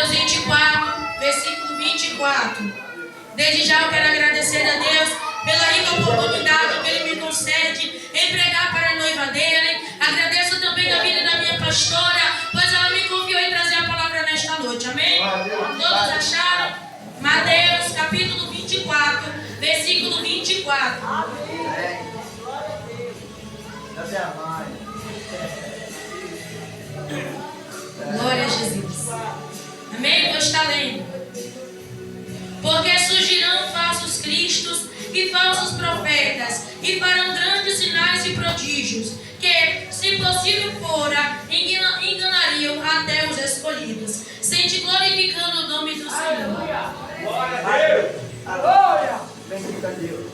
Mateus 24, versículo 24. Desde já eu quero agradecer a Deus pela rica oportunidade que Ele me concede em pregar para a noiva dele. Agradeço também a vida da minha pastora, pois ela me confiou em trazer a palavra nesta noite. Amém? Todos acharam? Mateus capítulo 24, versículo 24. Glória a Jesus. Amém? Vou estar lendo. Porque surgirão falsos cristos e falsos profetas, e farão grandes sinais e prodígios, que, se possível fora, enganariam até os escolhidos, sente glorificando o nome do Senhor. Glória a Deus! Glória! Bendito a Deus!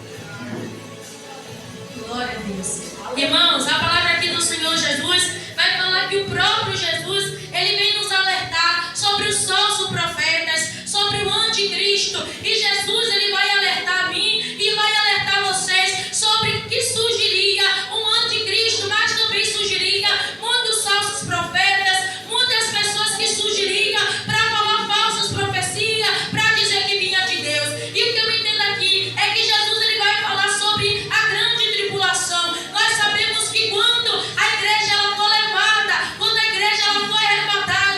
Glória a Deus. Irmãos, a palavra aqui do Senhor Jesus vai falar que o próprio Jesus, Ele vem nos alertar sobre os falsos profetas, sobre o anticristo. E Jesus, Ele vai alertar a mim e vai alertar vocês sobre que surgiria um anticristo, mas também surgiria muitos falsos profetas, muitas pessoas que surgiriam para falar falsas profecias, para dizer que vinha de Deus. E o que eu entendo aqui é que Jesus, Ele vai falar sobre a grande tribulação. Nós sabemos que quando a igreja ela for levada, quando a igreja ela for arrebatada,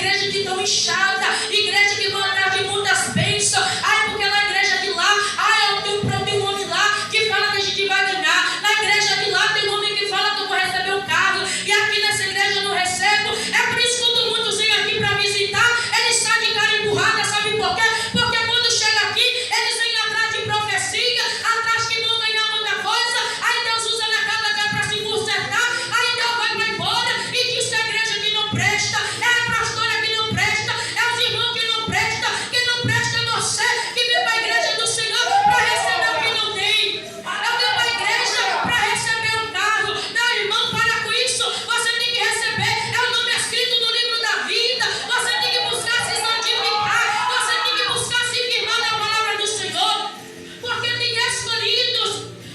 igreja que estão inchada, igreja que vão atrás de muitas bênçãos. Ai, porque na igreja de lá, ai, tem um homem lá que fala que a gente vai ganhar. Na igreja de lá tem um homem que fala que eu vou receber um carro, e aqui nessa igreja eu não recebo. É por isso que quando muitos vêm aqui para visitar, eles saem de cara empurrada, sabe por quê? Porque quando chega aqui, eles vêm atrás de profecia, atrás que vão ganhar muita coisa. Aí Deus usa na casa dela para se consertar, aí Deus vai para embora e diz que a igreja que não presta, é a pastora que não presta, é os irmãos que não presta é você que vem para a igreja do Senhor para receber o que não tem. Eu venho para a igreja para receber um carro. Meu irmão, para com isso. Você tem que receber, é o nome escrito no livro da vida. Você tem que buscar se santificar, você tem que buscar se firmar na palavra do Senhor, porque tem escolhidos,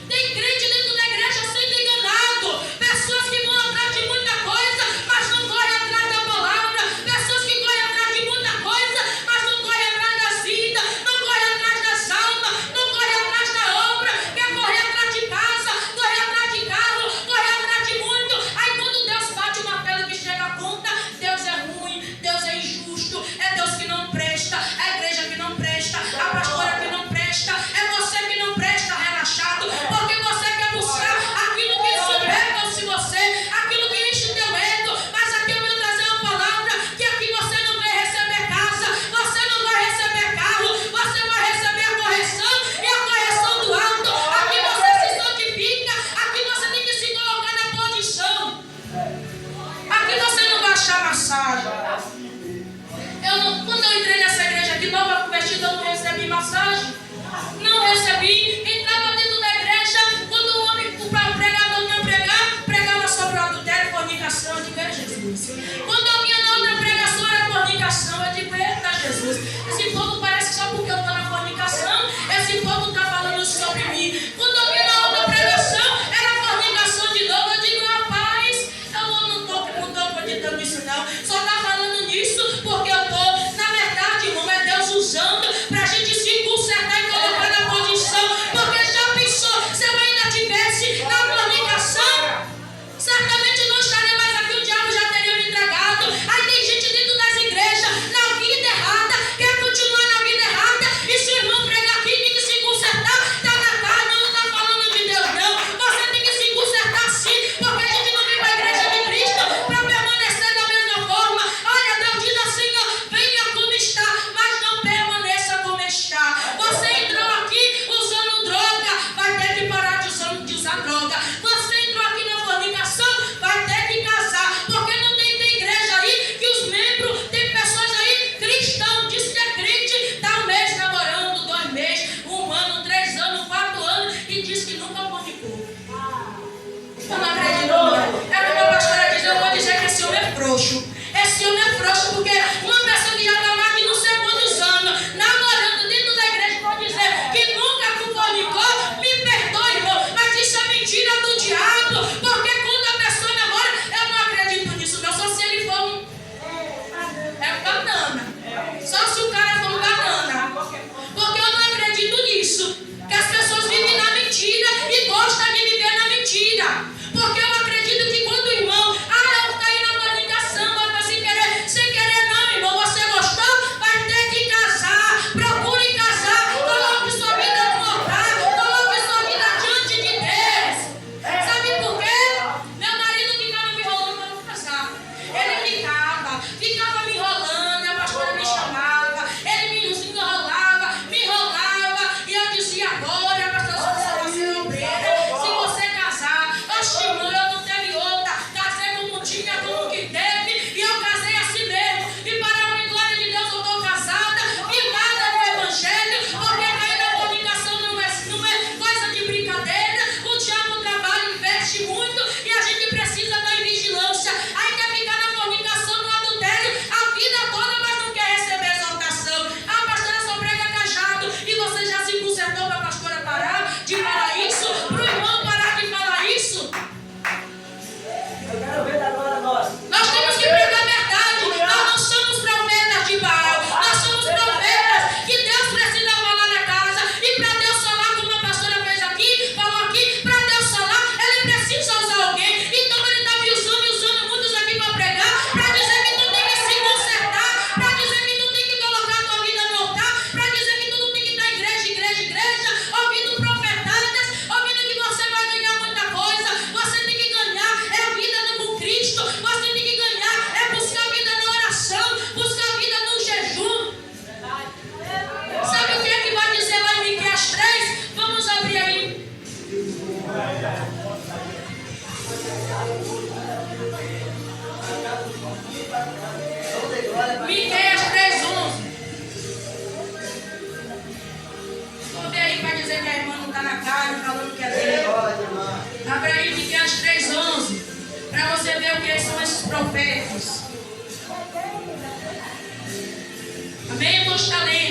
tem crente dentro da igreja sendo enganado, pessoas que vão atrás de muita coisa, mas não correm atrás da palavra, pessoas que correm atrás de muita coisa, mas não correm atrás da vida, não correm atrás das almas, não correm atrás da obra, quer correr atrás de casa, correr atrás de carro, correr atrás de muito. Aí quando Deus bate o martelo que chega a conta, Deus é ruim, Deus é injusto, é Deus que não presta, é a igreja que não presta, a pastora que não presta, é você que não presta, relaxado, porque você quer buscar aquilo que supera-se você, aquilo que enche o teu ego. Mas aqui eu venho trazer uma palavra que aqui você não vai receber casa, você não vai receber carro, você vai receber a correção e a correção do alto. Aqui você se santifica, aqui você tem que se colocar na posição, aqui você não vai achar massagem. Quando eu entrei nessa igreja aqui, nova convertida, eu não recebi massagem. Não recebi. Entrava dentro da igreja, quando o pregador vinha pregar, pregava sobre o adultério e fornicação. Eu digo, é Jesus. Quando eu vinha na outra pregação, era fornicação. Eu digo, eita Jesus. Esse povo parece que só porque eu estou na fornicação, esse povo está falando sobre mim. Quando eu vinha na outra pregação, era fornicação de novo. Eu digo, rapaz, eu não estou acreditando nisso não. Só está falando nisso porque eu estou. Na verdade, irmão, é Deus usando para a gente se consertar e colocar na posição. Porque já pensou, se eu ainda estivesse na fornicação, certamente não estaria mais aqui, o diabo já teria me entregado.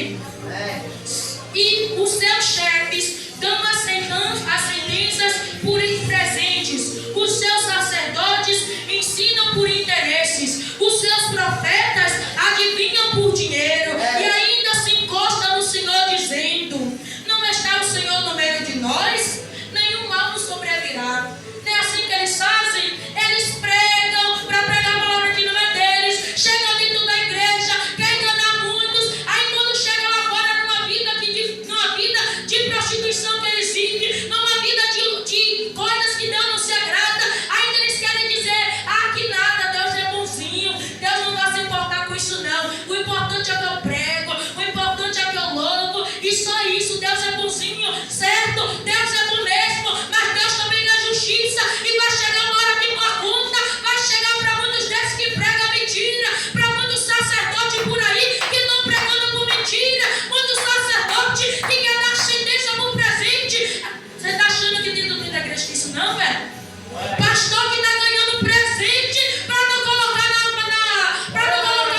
Amém? E os seus chefes dão as sentenças por presentes. Os seus sacerdotes ensinam por interesses. Os seus profetas adivinham por dinheiro. E ainda se encosta no Senhor dizendo: não está o Senhor no meio de nós? Nenhum mal nos sobrevirá. Não é assim que eles fazem? Eles pregam para pregar a palavra que não é deles. Chegam dentro da igreja, quer enganar muitos. Aí quando chega lá fora numa vida de prostituição que eles vivem, numa vida de coisas que Deus não se agrada, ainda eles querem dizer: ah, que nada, Deus é bonzinho, Deus não vai se importar com isso não. O importante é que eu prego, o importante é que eu louvo, e só isso. Deus é bonzinho, certo? Deus é bom mesmo, mas Deus também é justiça, e vai chegar uma hora que uma conta vai chegar para muitos desses que pregam mentira, para muitos sacerdotes por aí que estão pregando por mentira, muitos sacerdotes que querem dar sentença por presente. Você está achando que dentro da igreja tem isso não, velho? Pastor que está ganhando presente para não colocar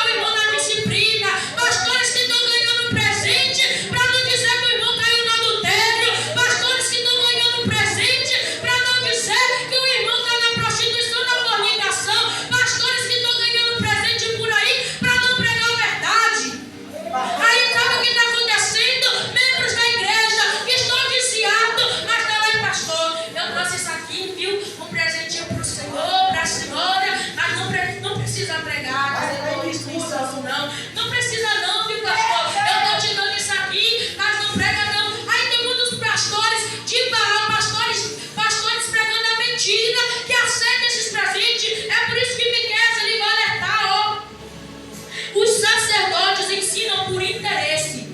o irmão na disciplina. Pastores que estão ganhando presente para não dizer que o irmão caiu no adultério. Pastores que estão ganhando presente para não dizer que o irmão está na prostituição, na fornicação. Pastores que estão ganhando presente por aí para não pregar a verdade. Aí sabe o que está acontecendo? Membros da igreja que estão viciados, mas está lá, pastor, eu trouxe isso aqui, viu? Um presentinho para o Senhor, para a senhora, mas não precisa pregar, não precisa não, viu, pastor? Eu estou te dando isso aqui, mas não prega não. Aí tem muitos pastores de Baal, pastores pregando a mentira, que aceitam esses presentes. É por isso que Miqueias ele vai alertar, ó. Os sacerdotes ensinam por interesse.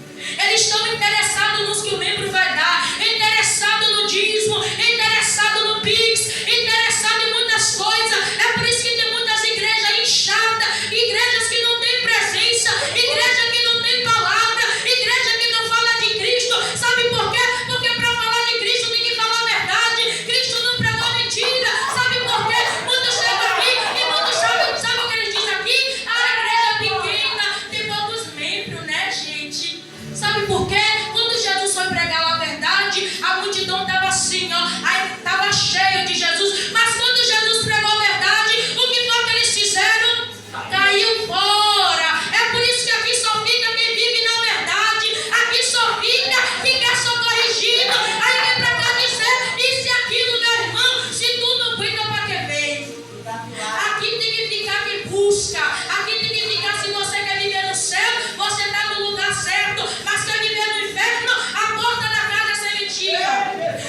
Eles estão interessados nos que o membro vai dar, interessados no dízimo, interessados no pix, interessados em muitas coisas. É por isso que tem muitas igrejas inchadas, igrejas que não têm presença, igreja que não tem palavra, igreja que não fala de Cristo. Sabe por quê? Porque para falar de Cristo tem que falar a verdade. Cristo não pregou mentira. Sabe por quê? Muitos chegam aqui e muitos sabe o que eles dizem aqui? A igreja é pequena, tem poucos membros, né, gente? Sabe por quê? Quando Jesus foi pregar lá a verdade, a multidão estava assim, ó, aí estava cheio de Jesus. Mas quando Jesus pregou a verdade, o que foi que eles fizeram? Caiu fora. É por isso que aqui só fica quem vive na verdade. Aqui só fica quem quer ser corrigido. Aí vem pra cá dizer isso e aquilo, meu irmão. Se tu não cuida, pra que vem? Aqui tem que ficar quem busca. Aqui tem que ficar, se você quer viver no céu, você está no lugar certo. Mas quer viver no inferno, a porta da casa é sementia.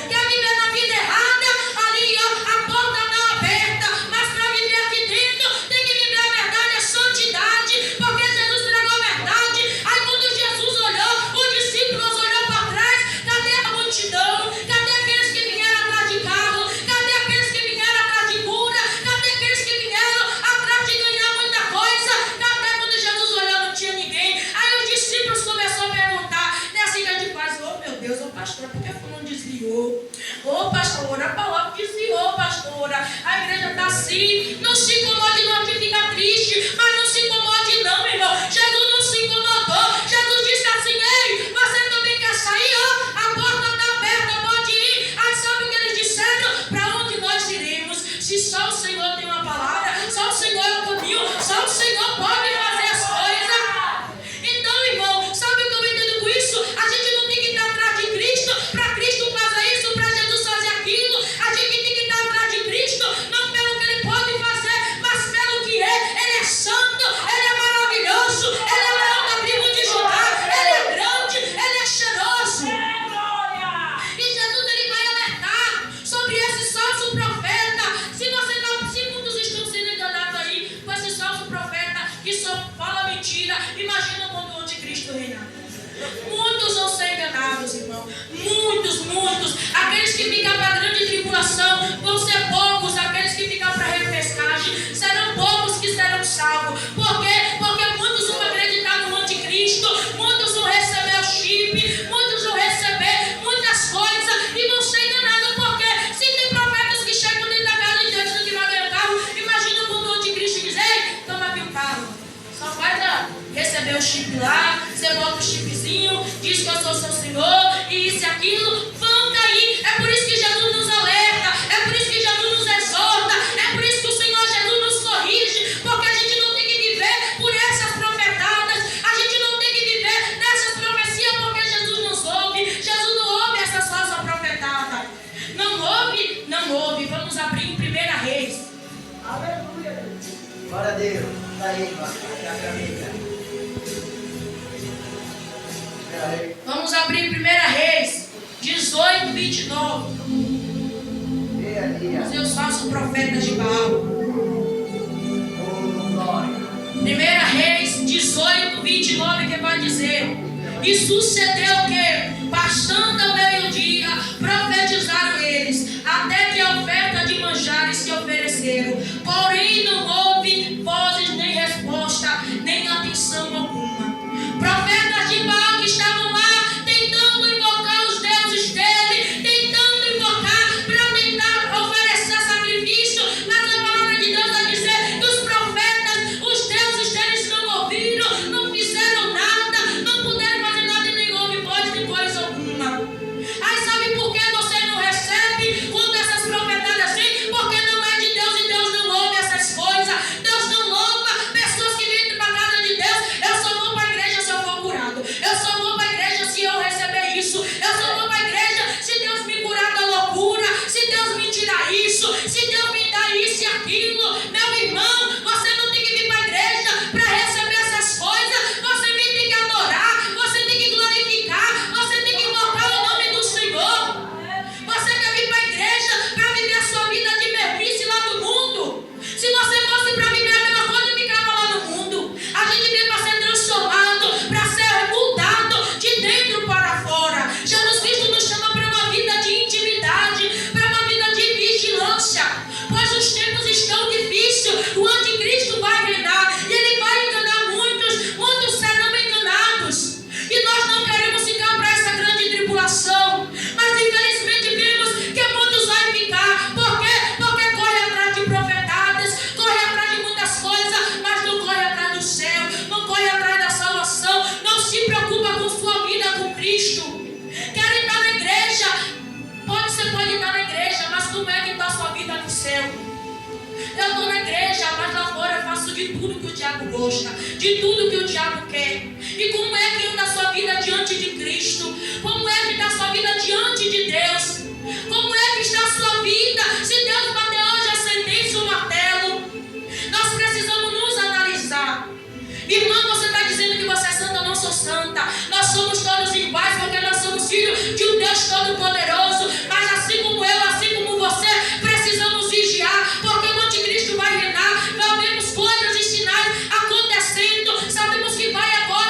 Quer viver na vida errada, ali ó, a porta está aberta. Mas para viver aqui dentro, tem que viver a verdade, a santidade. Porque Jesus pregou a verdade. Aí quando Jesus olhou, os discípulos olharam para trás. Cadê a multidão? Cadê aqueles que vieram atrás de carro? Cadê aqueles que vieram atrás de cura? Cadê aqueles que vieram atrás de ganhar muita coisa? Cadê? Quando Jesus olhou, não tinha ninguém. Aí os discípulos começaram a perguntar. Não é assim que a gente faz: oh meu Deus, ô pastor, por que fulano desviou? Ô pastora, a palavra desviou, pastora. A igreja está assim. Não se incomode não, que fica triste. Mas não se incomode não, meu irmão. Jesus não se incomodou. Jesus disse assim: ei, você também quer sair? Ó, a porta está aberta, pode ir. Aí sabe o que eles disseram? Para onde nós iremos? Se só o Senhor tem uma palavra, só o Senhor é o caminho, só o Senhor pode fazer as coisas. Então, irmão, sabe o que eu entendo com isso? A gente não tem que estar atrás de Cristo para Cristo fazer isso, para Jesus fazer aquilo. A gente tem que estar atrás de Cristo, não pelo que Ele pode fazer, mas pelo que é. Ele é santo, Ele é maravilhoso, Ele é o leão da tribo de Judá, Ele é grande, Ele é cheiroso. E Jesus ele vai alertar sobre esse falso profeta. Se muitos estão sendo enganados aí com esse falso profeta que só fala mentira, imagina quando o anticristo reinar. Muitos vão ser enganados, irmão. Muitos. Aqueles que ficam para a grande tribulação vão ser poucos. Aqueles que ficam para a repescagem serão poucos que serão salvos. Por quê? Porque muitos vão acreditar no anticristo. Muitos vão receber o chip. Muitos vão receber muitas coisas e vão ser enganados. Porque se tem profetas que chegam dentro da casa de Deus que vai ganhar carro, imagina quando o anticristo diz: ei, toma aqui o carro. Só vai receber o chip chip lá, você bota o chipzinho, diz que eu sou seu Senhor, e isso e aquilo, vão cair. É por isso que Jesus nos alerta, é por isso que Jesus nos exorta, é por isso que o Senhor Jesus nos corrige, porque a gente não tem que viver por essas profetadas, a gente não tem que viver nessas profecias, porque Jesus nos ouve. Jesus não ouve essas falsas profetadas. Não ouve, não ouve. Vamos abrir em 1 Reis. Aleluia. Glória a Deus. Está aí, irmã. Vamos abrir 1 Reis 18, 29. Os seus falsos profetas de Baal. 1 Reis 18, 29, que vai dizer: e sucedeu que, passando ao meio-dia, profetizaram eles, até que a oferta de manjares se ofereceram. Porém não houve vozes, nem resposta, nem atenção alguma. Profetas de Baal que estavam lá, tentando invocar os deuses dele, tentando invocar para tentar oferecer sacrifício, mas a palavra de Deus vai dizer que os profetas, os deuses deles não ouviram, não fizeram nada, não puderam fazer nada e nem houve voz de coisa alguma. Aí sabe por que você não recebe quando essas profetadas vêm? Porque não é de Deus e Deus não ouve essas coisas. Deus não louva pessoas que vêm para a casa de Deus. Eu só vou para a igreja se eu for curado. Eu só vou para a igreja se eu receber isso. Eu só vou para a igreja se Deus me curar da loucura, se Deus me tirar isso, se Deus me dar isso e aquilo. Meu irmão, você não tem que vir para a igreja para receber essas coisas. Você tem que adorar, você tem que glorificar, você tem que invocar o nome do Senhor. Você quer vir para a igreja para viver a sua vida de mermice lá no mundo? Se você fosse para viver a mesma coisa, ficava lá no mundo. A gente vem para ser transformado, para ser mudado de dentro para fora. Jesus Cristo nos chama para uma vida de intimidade, para uma vida de vigilância, pois os tempos estão difíceis. O anticristo vai reinar e ele vai enganar muitos, muitos serão enganados. E nós não queremos ficar para essa grande tribulação, mas infelizmente vimos que muitos vão ficar. Por quê? Porque corre atrás de profetadas, corre atrás de muitas coisas, mas não corre atrás do céu, não corre atrás da salvação, não se preocupa com sua vida com Cristo. Quer estar na igreja? Você pode estar na igreja, mas como é que está a sua vida no céu? Eu estou na igreja, mas lá fora eu faço de tudo que o diabo gosta, de tudo que o diabo quer. E como é que anda a sua vida diante de Cristo? Como é que está a sua vida diante de Deus? Como é que está a sua vida? Se Deus bater hoje a sentença, o martelo, nós precisamos nos analisar. Irmã, você está dizendo que você é santa, eu não sou santa. Nós somos todos iguais, porque nós somos filhos de um Deus Todo-Poderoso. Mas assim como eu, assim como você, precisamos vigiar, porque o anticristo vai reinar. Nós vemos coisas e sinais acontecendo. Sabemos que vai agora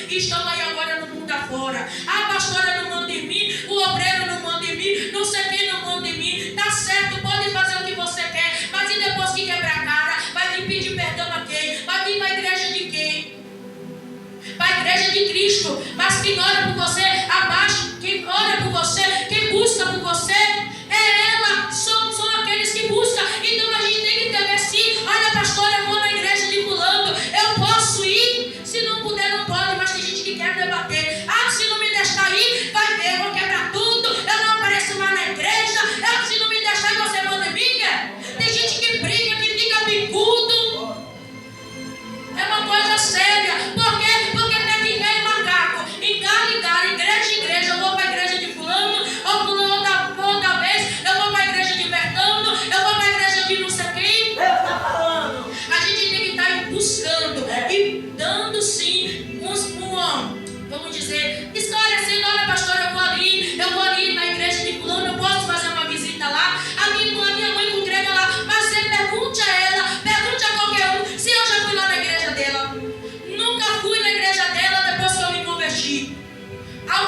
e estão aí agora no mundo afora. A pastora não manda em mim, o obreiro não manda em mim, não sei quem não manda em mim. Tá certo, pode fazer o que você quer, mas e depois que quebrar a cara, vai vir pedir perdão a quem? Vai vir para a igreja de quem? Para a igreja de Cristo. Mas quem ora por você, abaixo, quem ora por você, quem busca por você, é ela, são aqueles que buscam. Então a gente tem que ter assim: olha, pastor, eu vou na igreja de fulano, eu posso ir? Se não puder, não pode, mas tem gente que quer debater. Ah, se não me deixar ir, vai ver, eu vou quebrar tudo, eu não apareço mais na igreja. Se não me deixar ir, você manda em mim. Tem gente que briga, que fica bicudo. É uma coisa séria. Por quê? Porque tem que engana macaco. Engana, igreja, eu vou para a igreja de fulano, ou fulano outra vez, eu vou para a igreja de Bertano, eu vou para a igreja de não sei quem. A gente tem que estar buscando e dando sim vamos dizer, escolha assim: olha, pastor, eu vou ali na igreja de fulano, eu posso fazer uma visita lá. A minha mãe congrega lá, mas você pergunte a ela, pergunte a qualquer um se eu já fui lá na igreja dela. Nunca fui na igreja dela depois que eu me converti.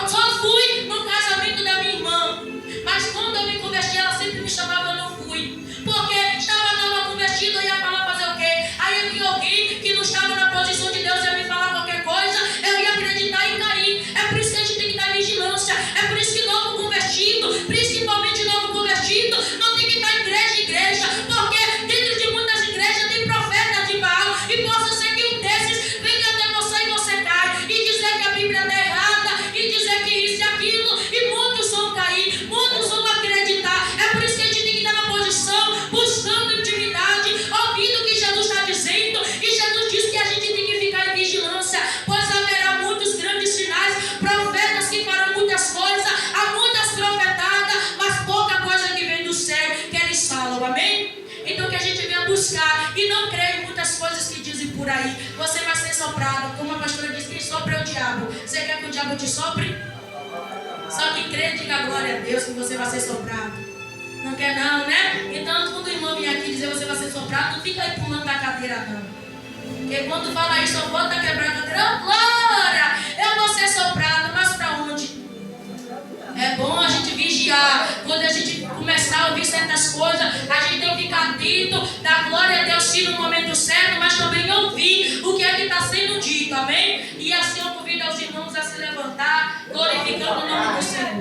Só fui no casamento da minha irmã, mas quando eu me converti, ela sempre me chamava, eu não fui, porque estava convertido, eu ia falar fazer o quê? Aí vinha alguém que não estava na posição de Deus, ia me falar qualquer coisa, eu ia acreditar e cair. É por isso que a gente tem que estar em vigilância. É por isso que novo convertido, principalmente novo convertido, não tem que estar igreja, porque dentro de muitas igrejas tem profeta de Baal, e possa ser que um desses venha até você e você cai, e dizer que a Bíblia está errada, e dizer que isso e aquilo, e muitos vão cair, muitos vão acreditar. É por isso que a gente tem que estar na posição, buscando intimidade, ouvindo o que Jesus está dizendo. E Jesus diz que a gente tem que ficar em vigilância, pois haverá muitos grandes sinais, profetas que farão muitas coisas, há muitas profetadas, mas pouca coisa que vem do céu que eles falam, amém? Então que a gente venha buscar e não creia em muitas coisas que dizem por aí. Você vai ser soprado, como a pastora disse, quem sopra é o diabo. Você quer que o diabo te sopre? Só quem crê, diga glória a Deus que você vai ser soprado. Não quer não, né? Então quando o irmão vier aqui dizer você vai ser soprado, não fica aí pulando da cadeira não. Porque quando fala isso, só volta a quebrar a cadeira. Oh, glória! Eu vou ser soprado, mas para onde? É bom a gente vigiar. Quando a gente começar a ouvir certas coisas, a gente tem que ficar atento, dar glória a Deus sim no momento certo, mas também ouvir o que é que está sendo dito, amém? E assim eu convido aos irmãos a se levantar, glorificando o nome do Senhor.